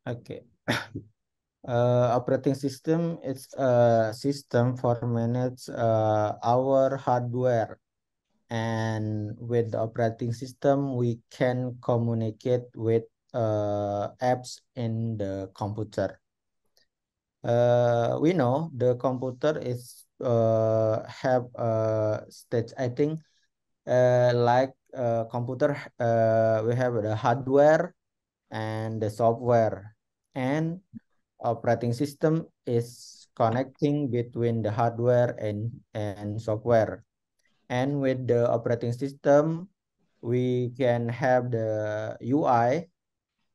Okay. Operating system is a system for manage our hardware, and with the operating system we can communicate with apps in the computer. We know the computer is have a stage. I think like computer, we have the hardware and the software, and operating system is connecting between the hardware and software. And with the operating system, we can have the UI,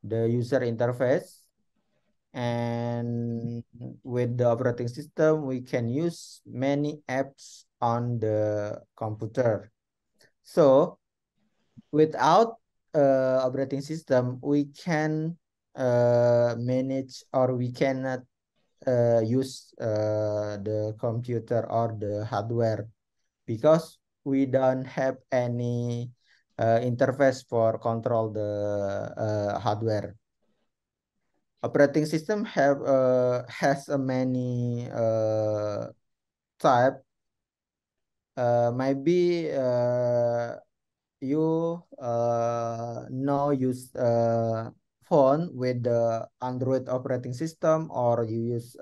the user interface, and with the operating system, we can use many apps on the computer. So without operating system, we can manage, or we cannot use the computer or the hardware, because we don't have any interface for control the hardware. Operating system has a many type. Maybe you know use phone with the Android operating system, or you use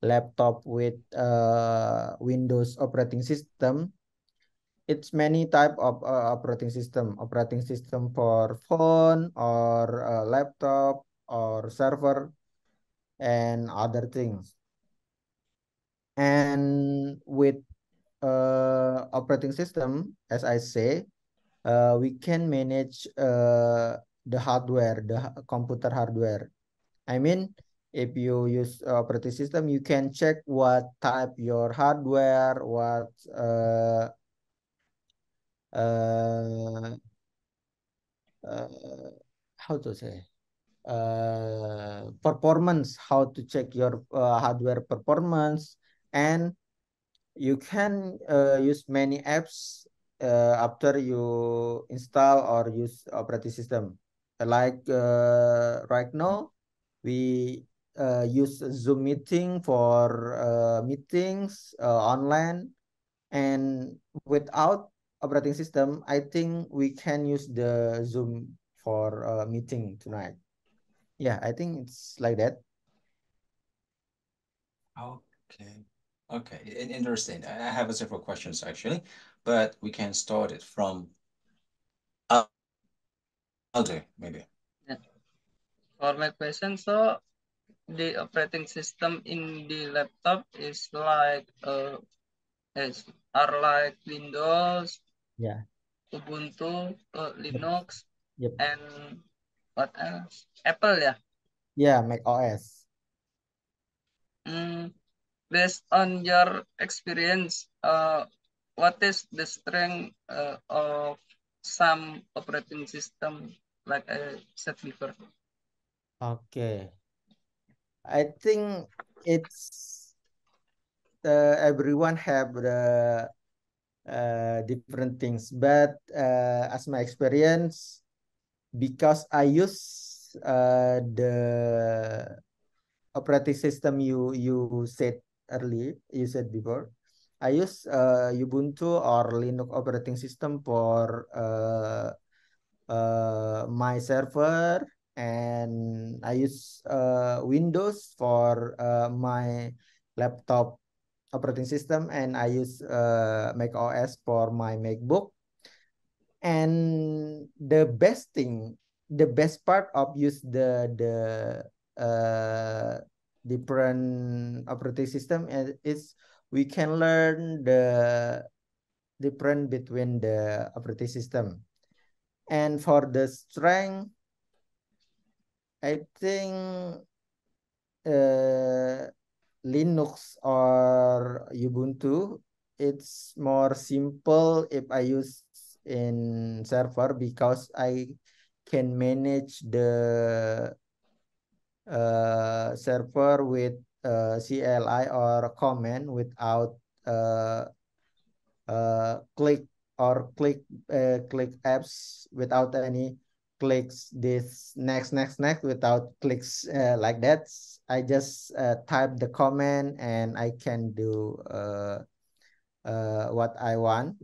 laptop with Windows operating system. It's many type of operating system for phone or laptop or server and other things. And with operating system, as I say, we can manage the hardware, the computer hardware. I mean, if you use operating system, you can check what type your hardware, what uh, uh, how to say, performance, how to check your hardware performance. And you can use many apps after you install or use operating system. Like right now, we use Zoom meeting for meetings online. And without operating system, I think we can use the Zoom for meeting tonight. Yeah, I think it's like that. Okay. Okay. Interesting. I have several questions actually, but we can start it from Aldo, maybe. Yeah. For my question, so the operating system in the laptop is like are like Windows, Yeah. Ubuntu, Yep. Linux, Yep. and what else? Apple, yeah. Yeah, Mac OS. Mm, based on your experience, what is the strength of some operating system, like I said before? Okay. I think it's everyone have the different things, but as my experience, because I use the operating system you said you said before, I use Ubuntu or Linux operating system for my server, and I use Windows for my laptop operating system, and I use Mac OS for my MacBook. And the best part of use the different operating system is we can learn the different between the operating system. And for the strength, I think uh, Linux or Ubuntu, it's more simple if I use in server, because I can manage the server with CLI or command without uh, click or click apps without any. clicks this next without clicks like that. I just type the comment and I can do what I want.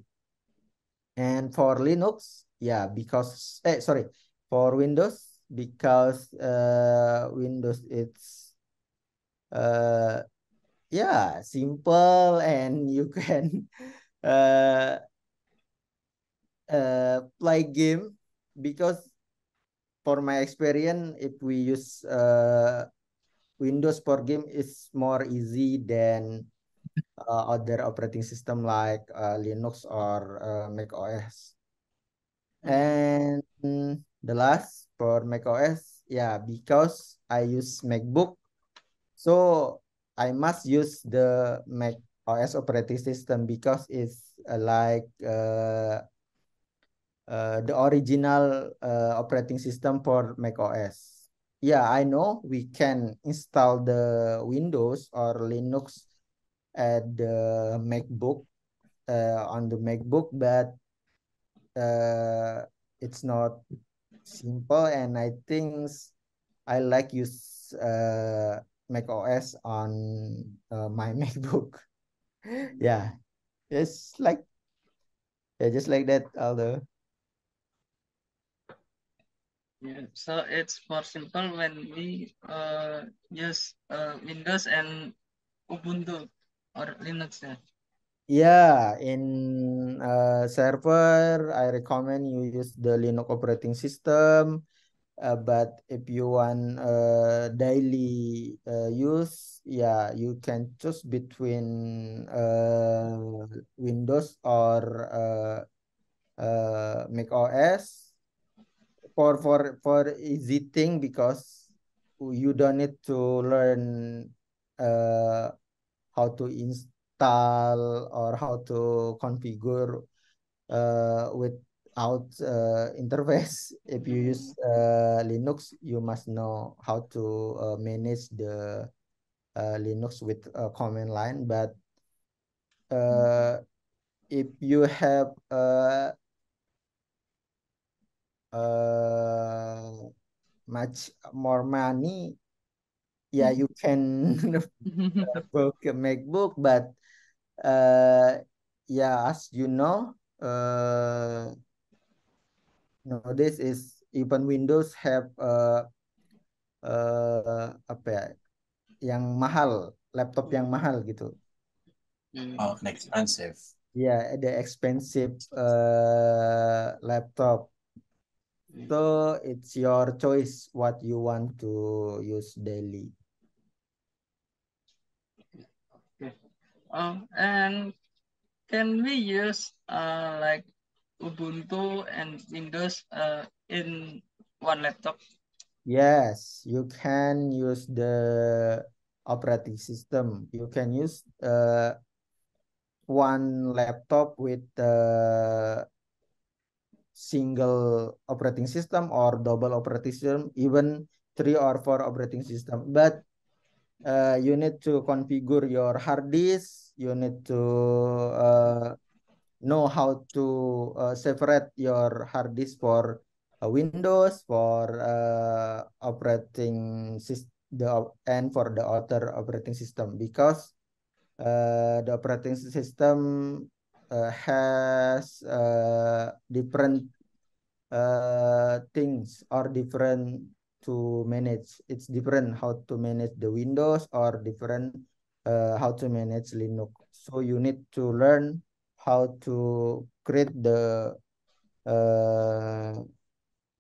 And for Linux, yeah, because sorry, for Windows, because Windows it's yeah, simple, and you can uh play game, because for my experience, if we use Windows for game is more easy than other operating system like Linux or Mac OS. And the last for Mac OS, yeah, because I use MacBook, so I must use the Mac OS operating system because it's the original operating system for Mac OS. Yeah, I know we can install the Windows or Linux at the MacBook on the MacBook, but it's not simple, and I think I like use Mac OS on my MacBook. Yeah, it's like yeah, just like that, Aldo. Yeah, so it's more simple when we use Windows and Ubuntu or Linux. Yeah. Yeah, in server, I recommend you use the Linux operating system. But if you want daily use, yeah, you can choose between Windows or Mac OS for easy thing, because you don't need to learn uh, how to install or how to configure without interface. If you use Linux, you must know how to manage the Linux with a command line. But uh, if you have much more money, yeah, you can book a MacBook. But yeah, as you know, nowadays is even Windows have apa ya, yang mahal, laptop yang mahal gitu. Oh, expensive. Yeah, the expensive laptop. So it's your choice what you want to use daily. Okay. And can we use like Ubuntu and Windows in one laptop? Yes, you can use the operating system. You can use one laptop with single operating system or double operating system, even 3 or 4 operating system. But you need to configure your hard disk. You need to know how to separate your hard disk for Windows, for operating system, and for the other operating system, because the operating system has different things are different to manage. It's different how to manage the Windows, or different how to manage Linux. So you need to learn how to create the uh,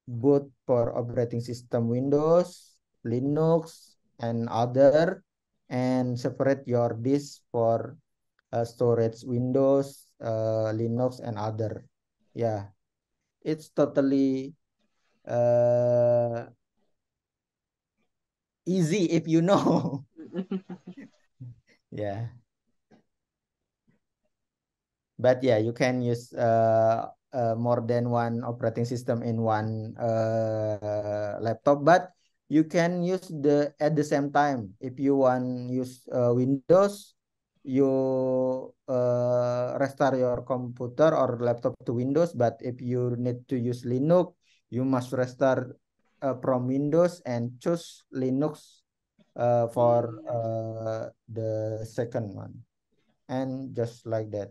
boot for operating system Windows, Linux, and other, and separate your disk for storage Windows, Linux, and other. Yeah, it's totally uh easy if you know. Yeah, but yeah, you can use more than one operating system in one laptop, but you can use the at the same time. If you want use Windows, you restart your computer or laptop to Windows. But if you need to use Linux, you must restart from Windows and choose Linux for the second one, and just like that.